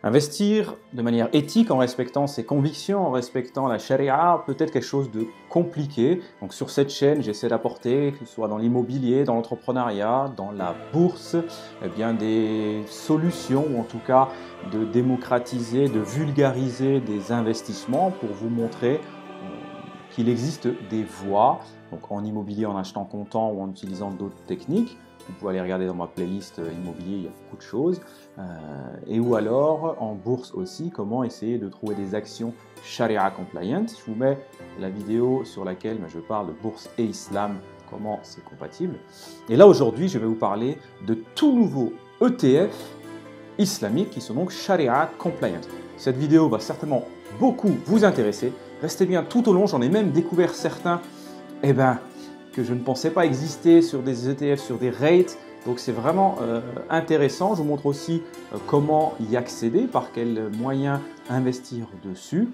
Investir de manière éthique, en respectant ses convictions, en respectant la charia, peut être quelque chose de compliqué. Donc sur cette chaîne, j'essaie d'apporter, que ce soit dans l'immobilier, dans l'entrepreneuriat, dans la bourse, eh bien des solutions, ou en tout cas de démocratiser, de vulgariser des investissements pour vous montrer qu'il existe des voies, donc en immobilier en achetant comptant ou en utilisant d'autres techniques. Vous pouvez aller regarder dans ma playlist immobilier, il y a beaucoup de choses. Et ou alors en bourse aussi, comment essayer de trouver des actions Sharia compliant. Je vous mets la vidéo sur laquelle je parle de bourse et islam, comment c'est compatible. Et là aujourd'hui, je vais vous parler de tout nouveaux ETF islamiques qui sont donc Sharia compliant. Cette vidéo va certainement beaucoup vous intéresser. Restez bien tout au long, j'en ai même découvert certains que je ne pensais pas exister sur des ETF, sur des rates. Donc c'est vraiment intéressant. Je vous montre aussi comment y accéder, par quels moyens investir dessus.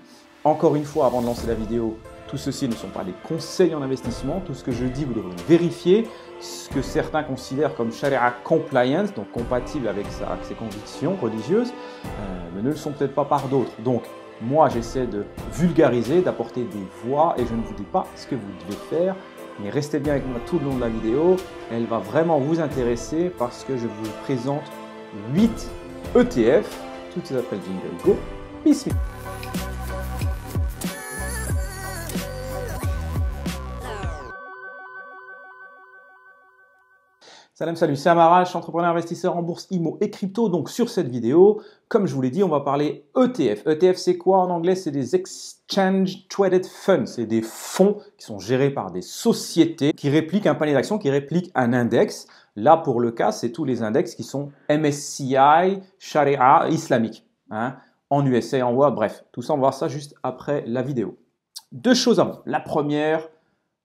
Encore une fois, avant de lancer la vidéo, tout ceci ne sont pas des conseils en investissement. Tout ce que je dis, vous devrez vérifier. Ce que certains considèrent comme Sharia compliance, donc compatible avec ses convictions religieuses, mais ne le sont peut-être pas par d'autres. Donc moi, j'essaie de vulgariser, d'apporter des voix et je ne vous dis pas ce que vous devez faire. Mais restez bien avec moi tout le long de la vidéo, elle va vraiment vous intéresser parce que je vous présente 8 ETF, tout ça s'appelle Jingle Go, Bismillah. Salut, c'est Amara, entrepreneur investisseur en bourse, IMO et crypto. Donc sur cette vidéo, comme je vous l'ai dit, on va parler ETF. ETF c'est quoi en anglais? C'est des Exchange Traded Funds. C'est des fonds qui sont gérés par des sociétés qui répliquent un panier d'actions, qui répliquent un index. Là pour le cas, c'est tous les index qui sont MSCI, Sharia, islamique. En USA, en World, bref. Tout ça, on va voir ça juste après la vidéo. Deux choses avant. La première,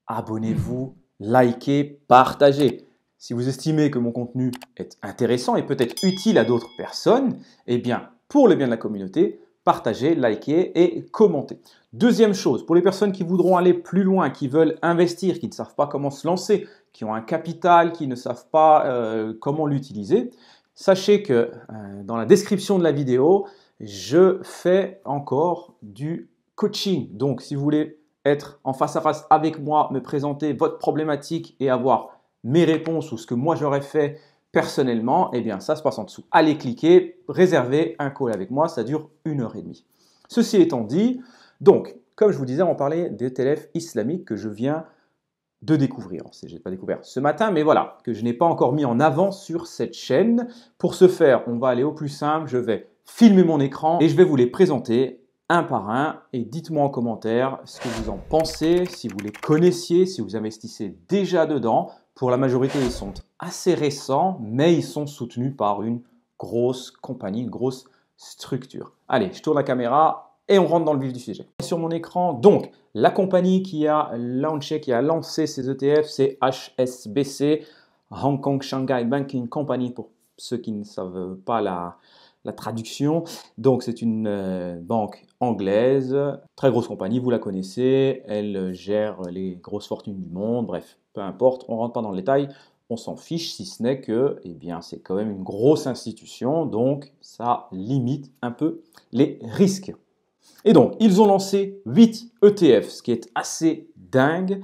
abonnez-vous, likez, partagez. Si vous estimez que mon contenu est intéressant et peut-être utile à d'autres personnes, eh bien, pour le bien de la communauté, partagez, likez et commentez. Deuxième chose, pour les personnes qui voudront aller plus loin, qui veulent investir, qui ne savent pas comment se lancer, qui ont un capital, qui ne savent pas comment l'utiliser, sachez que dans la description de la vidéo, je fais encore du coaching. Donc, si vous voulez être en face à face avec moi, me présenter votre problématique et avoir mes réponses ou ce que moi j'aurais fait personnellement, eh bien ça se passe en dessous. Allez cliquer, réservez un call avec moi, ça dure 1h30. Ceci étant dit, donc, comme je vous disais, on parlait des ETF islamiques que je viens de découvrir. Je n'ai pas découvert ce matin, mais voilà, que je n'ai pas encore mis en avant sur cette chaîne. Pour ce faire, on va aller au plus simple, je vais filmer mon écran et je vais vous les présenter un par un et dites-moi en commentaire ce que vous en pensez, si vous les connaissiez, si vous investissez déjà dedans. Pour la majorité, ils sont assez récents, mais ils sont soutenus par une grosse compagnie, une grosse structure. Allez, je tourne la caméra et on rentre dans le vif du sujet. Sur mon écran, donc, la compagnie qui a lancé ces ETF, c'est HSBC, Hong Kong Shanghai Banking Company, pour ceux qui ne savent pas la traduction. Donc, c'est une banque anglaise, très grosse compagnie, vous la connaissez, elle gère les grosses fortunes du monde, bref, peu importe, on ne rentre pas dans le détail, on s'en fiche, si ce n'est que, eh bien, c'est quand même une grosse institution, donc ça limite un peu les risques. Et donc, ils ont lancé 8 ETF, ce qui est assez dingue.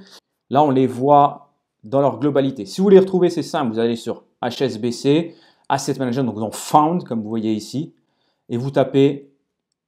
Là, on les voit dans leur globalité. Si vous voulez retrouver, c'est simple, vous allez sur HSBC, Asset Management, donc dans Found, comme vous voyez ici, et vous tapez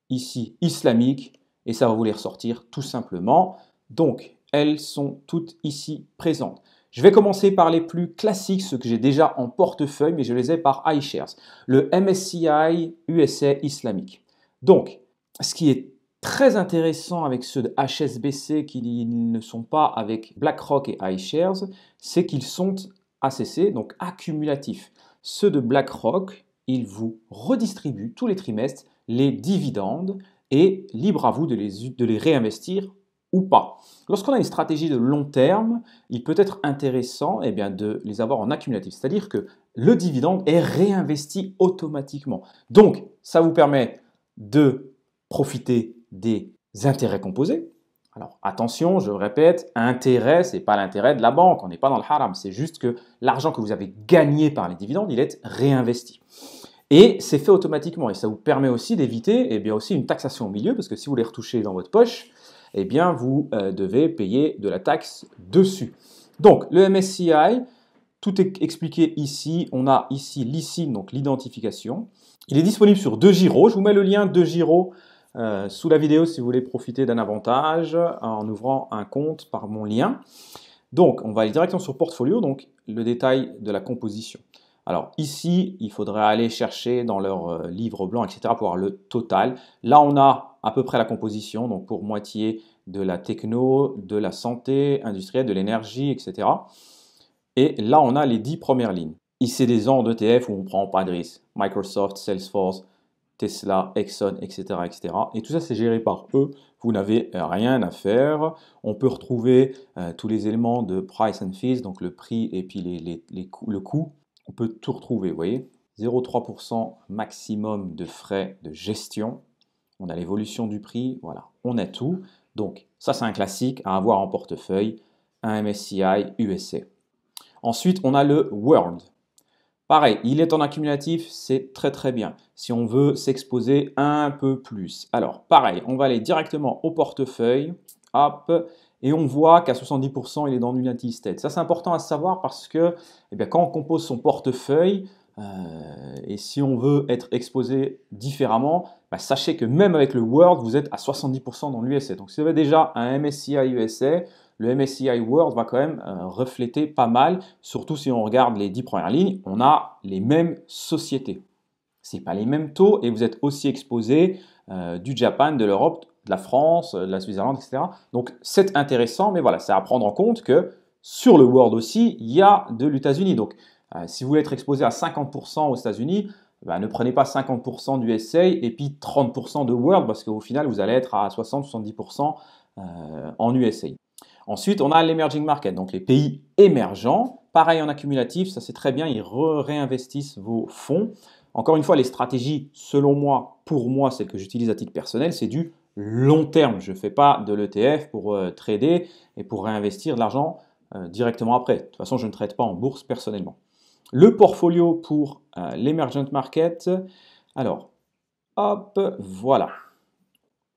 ici islamique, et ça va vous les ressortir tout simplement. Donc, elles sont toutes ici présentes. Je vais commencer par les plus classiques, ceux que j'ai déjà en portefeuille, mais je les ai par iShares. Le MSCI USA islamique. Donc, ce qui est très intéressant avec ceux de HSBC qui ne sont pas avec BlackRock et iShares, c'est qu'ils sont ACC, donc accumulatifs. Ceux de BlackRock, ils vous redistribuent tous les trimestres les dividendes et libre à vous de les réinvestir ou pas. Lorsqu'on a une stratégie de long terme, il peut être intéressant de les avoir en accumulatif, c'est-à-dire que le dividende est réinvesti automatiquement. Donc, ça vous permet de profiter des intérêts composés. Alors attention, je répète, intérêt, ce n'est pas l'intérêt de la banque, on n'est pas dans le haram, c'est juste que l'argent que vous avez gagné par les dividendes, il est réinvesti. Et c'est fait automatiquement et ça vous permet aussi d'éviter eh bien aussi une taxation au milieu parce que si vous les retouchez dans votre poche, eh bien vous devez payer de la taxe dessus. Donc le MSCI, tout est expliqué ici. On a ici l'ISIN, donc l'identification. Il est disponible sur 2Giro. Je vous mets le lien 2Giro sous la vidéo si vous voulez profiter d'un avantage en ouvrant un compte par mon lien. Donc, on va aller directement sur Portfolio, donc le détail de la composition. Alors ici, il faudrait aller chercher dans leur livre blanc, etc. pour avoir le total. Là, on a à peu près la composition, donc pour moitié de la techno, de la santé industrielle, de l'énergie, etc. Et là, on a les 10 premières lignes. Ici, c'est des ans d'ETF où on ne prend pas de risque. Microsoft, Salesforce, Tesla, Exxon, etc., etc. Et tout ça, c'est géré par eux. Vous n'avez rien à faire. On peut retrouver tous les éléments de price and fees, donc le prix et puis le coût. On peut tout retrouver, vous voyez. 0,3% maximum de frais de gestion. On a l'évolution du prix, voilà, on a tout. Donc, ça, c'est un classique à avoir en portefeuille, un MSCI USA. Ensuite, on a le World. Pareil, il est en accumulatif, c'est très très bien. Si on veut s'exposer un peu plus. Alors, pareil, on va aller directement au portefeuille, hop, et on voit qu'à 70%, il est dans l'United States. Ça, c'est important à savoir parce que eh bien, quand on compose son portefeuille, et si on veut être exposé différemment, bah, sachez que même avec le World, vous êtes à 70% dans l'USA. Donc, si vous avez déjà un MSCI USA, le MSCI World va quand même refléter pas mal, surtout si on regarde les 10 premières lignes, on a les mêmes sociétés. Ce n'est pas les mêmes taux et vous êtes aussi exposé du Japon, de l'Europe, de la France, de la Suisse-Irlande, etc. Donc c'est intéressant, mais voilà, c'est à prendre en compte que sur le World aussi, il y a de l'États-Unis. Donc si vous voulez être exposé à 50% aux États-Unis, ben, ne prenez pas 50% du SA et puis 30% de World parce qu'au final, vous allez être à 60-70% en USA. Ensuite, on a l'emerging market, donc les pays émergents. Pareil en accumulatif, ça c'est très bien, ils réinvestissent vos fonds. Encore une fois, les stratégies, selon moi, pour moi, celles que j'utilise à titre personnel, c'est du long terme. Je ne fais pas de l'ETF pour trader et pour réinvestir de l'argent directement après. De toute façon, je ne trade pas en bourse personnellement. Le portfolio pour l'emergent market. Alors, hop, voilà.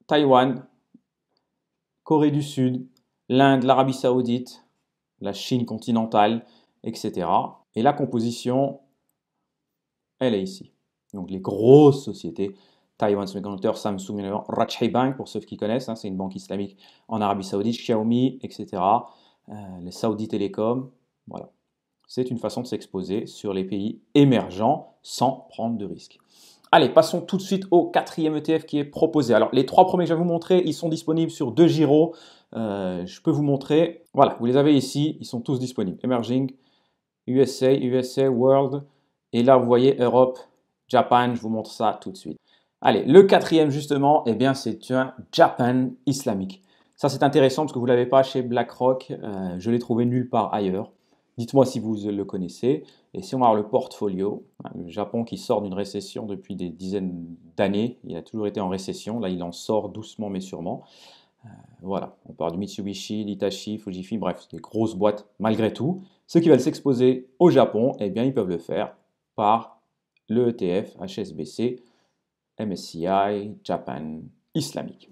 Taïwan, Corée du Sud, l'Inde, l'Arabie Saoudite, la Chine continentale, etc. Et la composition, elle est ici. Donc les grosses sociétés, Taiwan Semiconductor, Samsung, Rajhi Bank, pour ceux qui connaissent, hein, c'est une banque islamique en Arabie Saoudite, Xiaomi, etc. Les Saudi Telecom, voilà. C'est une façon de s'exposer sur les pays émergents sans prendre de risques. Allez, passons tout de suite au 4e ETF qui est proposé. Alors, les 3 premiers que je vais vous montrer, ils sont disponibles sur 2Giro. Je peux vous montrer. Voilà, vous les avez ici. Ils sont tous disponibles. Emerging, USA, World. Et là, vous voyez Europe, Japan. Je vous montre ça tout de suite. Allez, le 4e justement, eh bien, c'est un Japan islamique. Ça, c'est intéressant parce que vous ne l'avez pas chez BlackRock. Je l'ai trouvé nulle part ailleurs. Dites-moi si vous le connaissez. Et si on va voir le portfolio, le Japon qui sort d'une récession depuis des dizaines d'années, il a toujours été en récession, là il en sort doucement mais sûrement. Voilà, on parle du Mitsubishi, d'Hitachi, Fujifilm, bref, des grosses boîtes malgré tout. Ceux qui veulent s'exposer au Japon, eh bien ils peuvent le faire par le ETF HSBC MSCI Japan Islamique.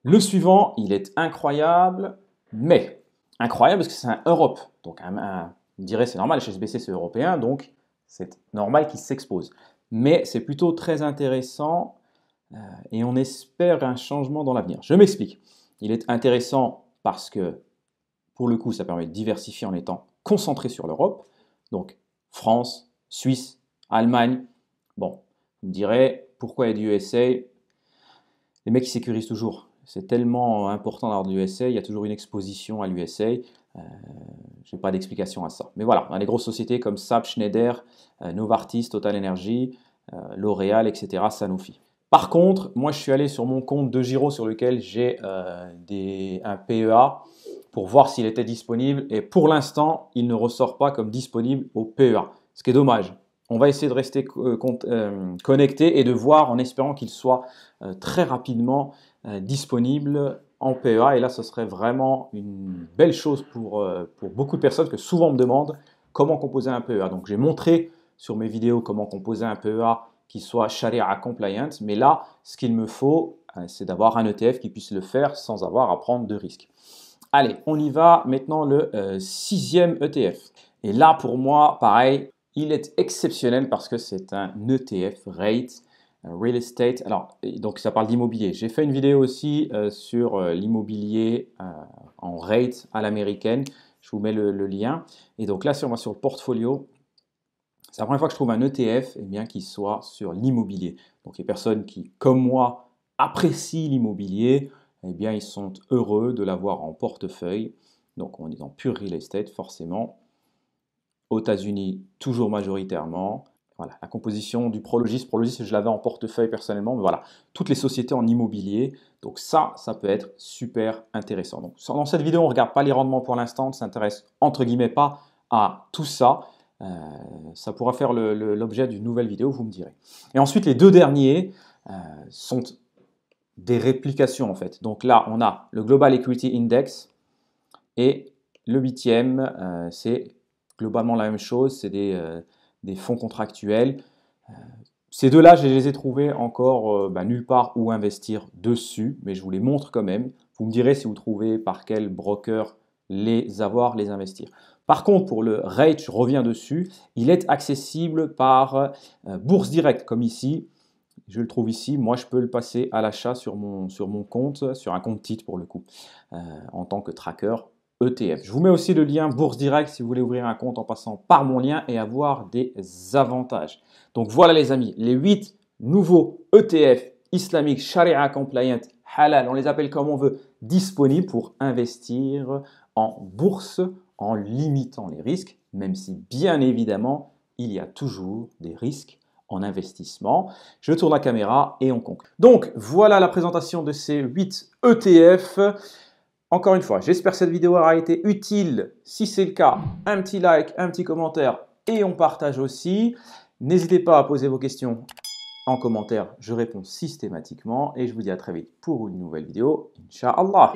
Le suivant, il est incroyable, mais incroyable parce que c'est un Europe. Donc, on dirait c'est normal, HSBC c'est européen, donc c'est normal qu'il s'expose. Mais c'est plutôt très intéressant et on espère un changement dans l'avenir. Je m'explique. Il est intéressant parce que, pour le coup, ça permet de diversifier en étant concentré sur l'Europe. Donc, France, Suisse, Allemagne. Bon, vous me direz, pourquoi il y a du USA? Les mecs, ils sécurisent toujours. C'est tellement important d'avoir de l'USA, il y a toujours une exposition à l'USA. Je n'ai pas d'explication à ça. Mais voilà, on a des grosses sociétés comme SAP, Schneider, Novartis, Total Energy, L'Oréal, etc., Sanofi. Par contre, moi je suis allé sur mon compte 2Giro sur lequel j'ai un PEA pour voir s'il était disponible. Et pour l'instant, il ne ressort pas comme disponible au PEA, ce qui est dommage. On va essayer de rester connecté et de voir en espérant qu'il soit très rapidement disponible en PEA. Et là, ce serait vraiment une belle chose pour beaucoup de personnes que souvent on me demande comment composer un PEA. Donc, j'ai montré sur mes vidéos comment composer un PEA qui soit Sharia compliant. Mais là, ce qu'il me faut, c'est d'avoir un ETF qui puisse le faire sans avoir à prendre de risques. Allez, on y va. Maintenant, le 6e ETF. Et là, pour moi, pareil, il est exceptionnel parce que c'est un ETF rate. Real estate, alors donc ça parle d'immobilier. J'ai fait une vidéo aussi sur l'immobilier en rate à l'américaine. Je vous mets le lien. Et donc là, si on va sur le portfolio, c'est la première fois que je trouve un ETF qui soit sur l'immobilier. Donc les personnes qui, comme moi, apprécient l'immobilier, ils sont heureux de l'avoir en portefeuille. Donc on est dans pure real estate forcément. Aux États-Unis, toujours majoritairement. Voilà, la composition du Prologis. Prologis, je l'avais en portefeuille personnellement, mais voilà, toutes les sociétés en immobilier. Donc ça peut être super intéressant. Donc dans cette vidéo, on ne regarde pas les rendements pour l'instant, on ne s'intéresse entre guillemets pas à tout ça. Ça pourra faire l'objet d'une nouvelle vidéo, vous me direz. Et ensuite, les deux derniers sont des réplications en fait. Donc là, on a le Global Equity Index et le 8e, c'est globalement la même chose, c'est des fonds contractuels. Ces deux-là, je les ai trouvés encore nulle part où investir dessus, mais je vous les montre quand même. Vous me direz si vous trouvez par quel broker les avoir, les investir. Par contre, pour le rate, je reviens dessus, il est accessible par Bourse Direct, comme ici. Je le trouve ici. Moi, je peux le passer à l'achat sur mon compte, sur un compte titre pour le coup, en tant que tracker ETF. Je vous mets aussi le lien Bourse Direct si vous voulez ouvrir un compte en passant par mon lien et avoir des avantages. Donc voilà les amis, les 8 nouveaux ETF islamiques Sharia compliant, halal, on les appelle comme on veut, disponibles pour investir en bourse en limitant les risques, même si bien évidemment, il y a toujours des risques en investissement. Je tourne la caméra et on conclut. Donc voilà la présentation de ces 8 ETF. Encore une fois, j'espère que cette vidéo aura été utile. Si c'est le cas, un petit like, un petit commentaire et on partage aussi. N'hésitez pas à poser vos questions en commentaire, je réponds systématiquement et je vous dis à très vite pour une nouvelle vidéo. Inch'Allah.